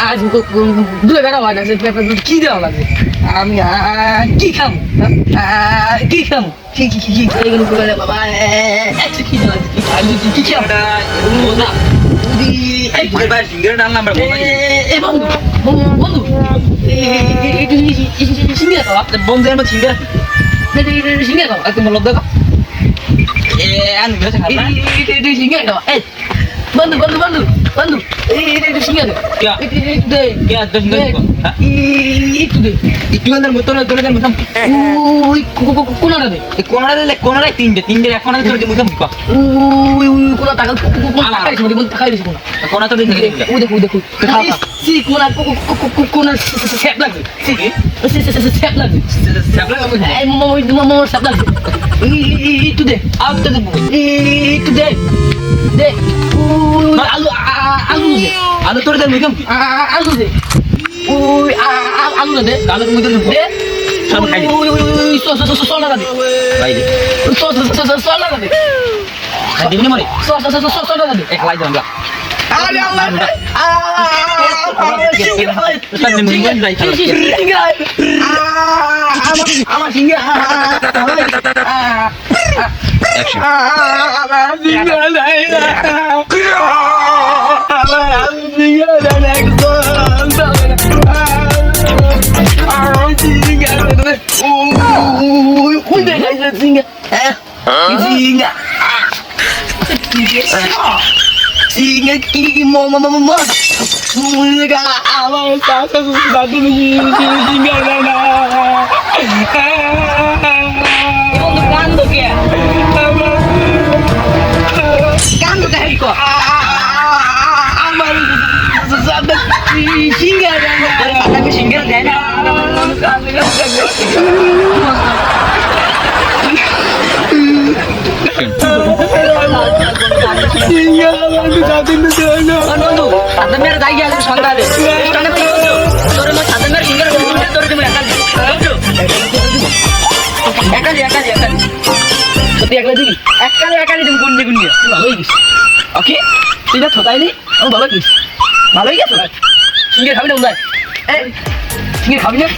আজ দুলে বেড়া হয় না কি দেওয়া লাগে আমি কি খাম কি খাম কি কি কি এইগুলো করে বাবা একটা কি দেওয়া কি খাম না এই ভাই সিঙ্গার ডাল নাম্বার এ বন্ধু বন্ধু এই সিঙ্গার খাওয়া বন্ধুদের মধ্যে সিঙ্গার সিঙ্গার খাওয়া একদম বলো দেখো আমি বেশ খাওয়া সিঙ্গার খাওয়া বন্ধু বন্ধু বন্ধু বন্ধু এই সিঙ্গার क्या दे क्या दस दे एक दे ইটুনের মত না তোরে মত ওই কোনাটা দে কোনাটা তিনটে এখন আমি তোরে মুখে মুখ ওই কোনা টাকা টাকাই সময় বল টাকাই দিছ কোনা তো দেখি ও দেখো দেখো সি কোনা সেপ লাগে সি সেপ লাগে এই মামা সেপ লাগে একটু দে আর তো দে একটু দে দে আলু তোর দে মুখে আলু দে ওই আলু দে আলু মুখে দে সব খাই ওই সোলা দে ভাই দে সোলা দে খাই দিবি মরে সোলা দে এক লাই দাও আরে আল্লাহ আমার সিঙ্গা Action. Singa kiki mama singa ala sasa sudah singa nana itu kanto kya kanto kaya ko amar sasa singa nana tapi singa nana বন্ধু সাথে মেরে যাই গিয়ে সন্ধ্যারে স্ট্যান্ডে পেয়ে গেছো তোর মো সাথে মেরে সিঙ্গার তোর তুমি একালি সত্যি একলা দিবি একালি তুমি গুন্ডে ভালোই গেছি ওকে তুই না ঠকাইলি আমি ভালো গেছি ভালোই গেছো সিঙ্গার খাবি না সিঙ্গার খাবি না